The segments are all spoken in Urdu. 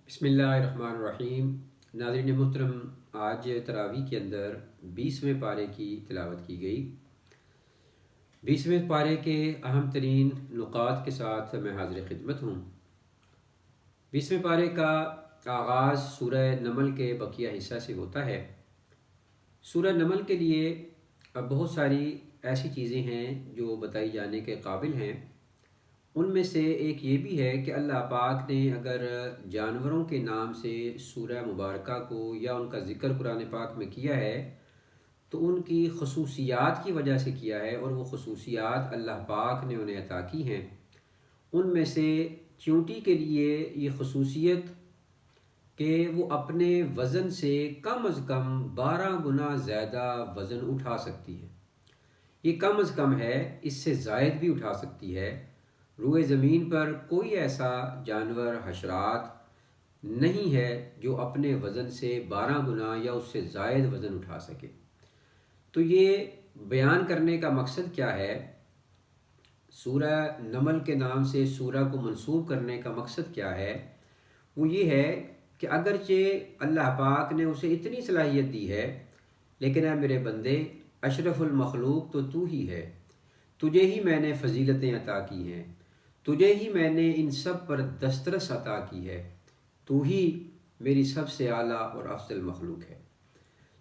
بسم اللہ الرحمن الرحیم۔ ناظرین محترم، آج تراویح کے اندر 20ویں پارے کی تلاوت کی گئی۔ 20ویں پارے کے اہم ترین نقاط کے ساتھ میں حاضر خدمت ہوں۔ 20ویں پارے کا آغاز سورہ نمل کے بقیہ حصہ سے ہوتا ہے۔ سورہ نمل کے لیے بہت ساری ایسی چیزیں ہیں جو بتائی جانے کے قابل ہیں۔ ان میں سے ایک یہ بھی ہے کہ اللہ پاک نے اگر جانوروں کے نام سے سورہ مبارکہ کو یا ان کا ذکر قرآن پاک میں کیا ہے تو ان کی خصوصیات کی وجہ سے کیا ہے، اور وہ خصوصیات اللہ پاک نے انہیں عطا کی ہیں۔ ان میں سے چیونٹی کے لیے یہ خصوصیت کہ وہ اپنے وزن سے کم از کم 12 گنا زیادہ وزن اٹھا سکتی ہے۔ یہ کم از کم ہے، اس سے زائد بھی اٹھا سکتی ہے۔ روئے زمین پر کوئی ایسا جانور حشرات نہیں ہے جو اپنے وزن سے 12 گنا یا اس سے زائد وزن اٹھا سکے۔ تو یہ بیان کرنے کا مقصد کیا ہے؟ سورہ نمل کے نام سے سورہ کو منسوب کرنے کا مقصد کیا ہے؟ وہ یہ ہے کہ اگرچہ اللہ پاک نے اسے اتنی صلاحیت دی ہے، لیکن اے میرے بندے، اشرف المخلوق تو ہی ہے۔ تجھے ہی میں نے فضیلتیں عطا کی ہیں، تجھے ہی میں نے ان سب پر دسترس عطا کی ہے، تو ہی میری سب سے اعلیٰ اور افضل مخلوق ہے۔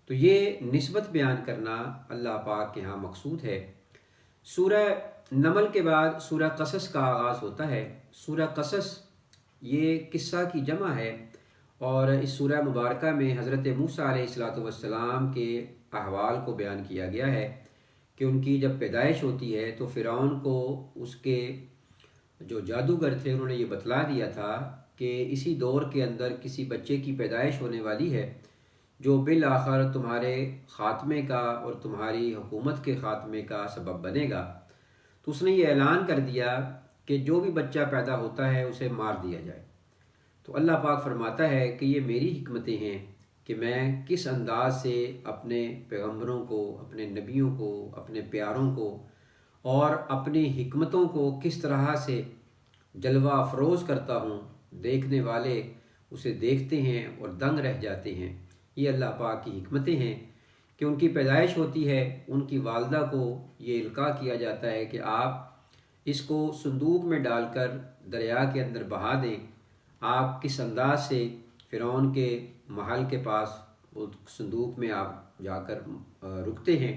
تو یہ نسبت بیان کرنا اللہ پاک کے ہاں مقصود ہے۔ سورہ نمل کے بعد سورہ قصص کا آغاز ہوتا ہے۔ سورہ قصص یہ قصہ کی جمع ہے، اور اس سورہ مبارکہ میں حضرت موسیٰ علیہ السلام کے احوال کو بیان کیا گیا ہے کہ ان کی جب پیدائش ہوتی ہے تو فرعون کو اس کے جو جادوگر تھے انہوں نے یہ بتلا دیا تھا کہ اسی دور کے اندر کسی بچے کی پیدائش ہونے والی ہے جو بالآخر تمہارے خاتمے کا اور تمہاری حکومت کے خاتمے کا سبب بنے گا۔ تو اس نے یہ اعلان کر دیا کہ جو بھی بچہ پیدا ہوتا ہے اسے مار دیا جائے۔ تو اللہ پاک فرماتا ہے کہ یہ میری حکمتیں ہیں کہ میں کس انداز سے اپنے پیغمبروں کو، اپنے نبیوں کو، اپنے پیاروں کو اور اپنی حکمتوں کو کس طرح سے جلوہ افروز کرتا ہوں، دیکھنے والے اسے دیکھتے ہیں اور دنگ رہ جاتے ہیں۔ یہ اللہ پاک کی حکمتیں ہیں کہ ان کی پیدائش ہوتی ہے، ان کی والدہ کو یہ القاء کیا جاتا ہے کہ آپ اس کو صندوق میں ڈال کر دریا کے اندر بہا دیں۔ آپ کس انداز سے فرعون کے محل کے پاس وہ صندوق میں آپ جا کر رکتے ہیں،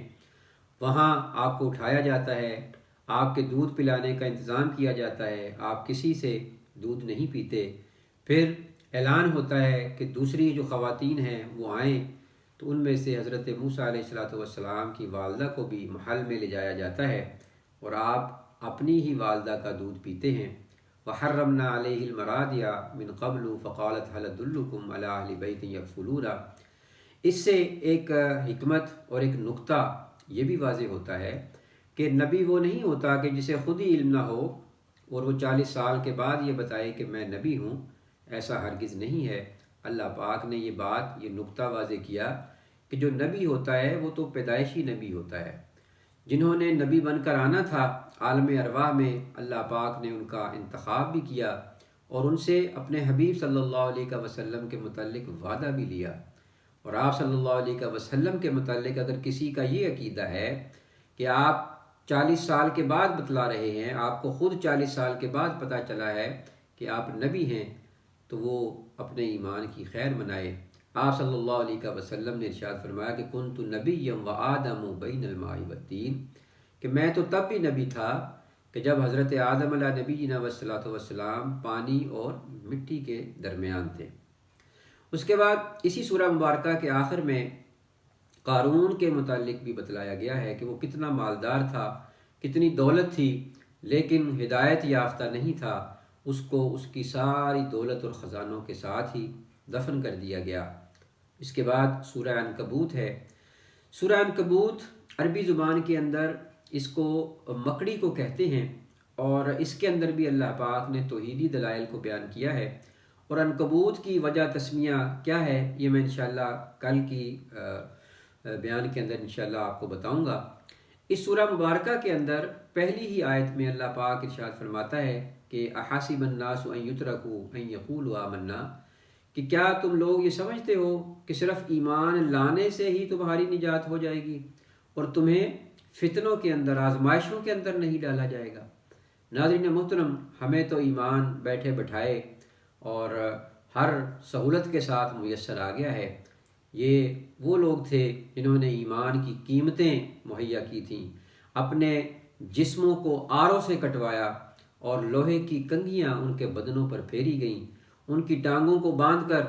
وہاں آپ کو اٹھایا جاتا ہے، آپ کے دودھ پلانے کا انتظام کیا جاتا ہے، آپ کسی سے دودھ نہیں پیتے۔ پھر اعلان ہوتا ہے کہ دوسری جو خواتین ہیں وہ آئیں، تو ان میں سے حضرت موسیٰ علیہ السلام کی والدہ کو بھی محل میں لے جایا جاتا ہے، اور آپ اپنی ہی والدہ کا دودھ پیتے ہیں۔ وَحَرَّمْنَا عَلَيْهِ الْمَرَاضِعَ مِنْ قَبْلُ فَقَالَتْ هَلْ أَدُلُّكُمْ عَلَىٰ أَهْلِ بَيْتٍ يَكْفُلُونَ۔ اس سے ایک حکمت اور ایک نقطہ یہ بھی واضح ہوتا ہے کہ نبی وہ نہیں ہوتا کہ جسے خود ہی علم نہ ہو اور وہ 40 سال کے بعد یہ بتائے کہ میں نبی ہوں۔ ایسا ہرگز نہیں ہے۔ اللہ پاک نے یہ بات، یہ نقطہ واضح کیا کہ جو نبی ہوتا ہے وہ تو پیدائشی نبی ہوتا ہے۔ جنہوں نے نبی بن کر آنا تھا عالم ارواح میں، اللہ پاک نے ان کا انتخاب بھی کیا اور ان سے اپنے حبیب صلی اللہ علیہ وسلم کے متعلق وعدہ بھی لیا۔ اور آپ صلی اللہ علیہ وسلم کے متعلق اگر کسی کا یہ عقیدہ ہے کہ آپ 40 سال کے بعد بتلا رہے ہیں، آپ کو خود 40 سال کے بعد پتہ چلا ہے کہ آپ نبی ہیں، تو وہ اپنے ایمان کی خیر منائے۔ آپ صلی اللہ علیہ وسلم نے ارشاد فرمایا کہ کنت نبیا وآدم بین الماء والطین، کہ میں تو تب بھی نبی تھا کہ جب حضرت آدم علیہ نبینا والسلام پانی اور مٹی کے درمیان تھے۔ اس کے بعد اسی سورہ مبارکہ کے آخر میں قارون کے متعلق بھی بتلایا گیا ہے کہ وہ کتنا مالدار تھا، کتنی دولت تھی، لیکن ہدایت یافتہ نہیں تھا۔ اس کو اس کی ساری دولت اور خزانوں کے ساتھ ہی دفن کر دیا گیا۔ اس کے بعد سورہ عنکبوت ہے۔ سورہ عنکبوت عربی زبان کے اندر اس کو مکڑی کو کہتے ہیں، اور اس کے اندر بھی اللہ پاک نے توحیدی دلائل کو بیان کیا ہے۔ اور عنکبوت کی وجہ تسمیہ کیا ہے یہ میں انشاءاللہ کل کی بیان کے اندر انشاءاللہ آپ کو بتاؤں گا۔ اس سورہ مبارکہ کے اندر پہلی ہی آیت میں اللہ پاک ارشاد فرماتا ہے کہ احسب الناس ان یترکوا ان یقولوا آمنا، کہ کیا تم لوگ یہ سمجھتے ہو کہ صرف ایمان لانے سے ہی تمہاری نجات ہو جائے گی اور تمہیں فتنوں کے اندر، آزمائشوں کے اندر نہیں ڈالا جائے گا؟ ناظرین محترم، ہمیں تو ایمان بیٹھے بٹھائے اور ہر سہولت کے ساتھ میسر آ گیا ہے۔ یہ وہ لوگ تھے جنہوں نے ایمان کی قیمتیں مہیا کی تھیں، اپنے جسموں کو آروں سے کٹوایا اور لوہے کی کنگھیاں ان کے بدنوں پر پھیری گئیں، ان کی ٹانگوں کو باندھ کر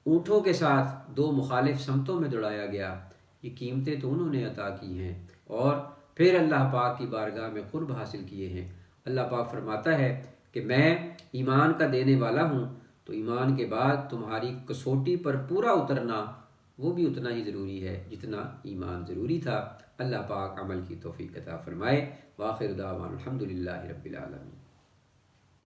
اونٹوں کے ساتھ دو مخالف سمتوں میں دوڑایا گیا۔ یہ قیمتیں تو انہوں نے عطا کی ہیں اور پھر اللہ پاک کی بارگاہ میں قرب حاصل کیے ہیں۔ اللہ پاک فرماتا ہے کہ میں ایمان کا دینے والا ہوں، تو ایمان کے بعد تمہاری کسوٹی پر پورا اترنا وہ بھی اتنا ہی ضروری ہے جتنا ایمان ضروری تھا۔ اللہ پاک عمل کی توفیق عطا فرمائے۔ وآخر دعوانا الحمدللہ رب العالمین۔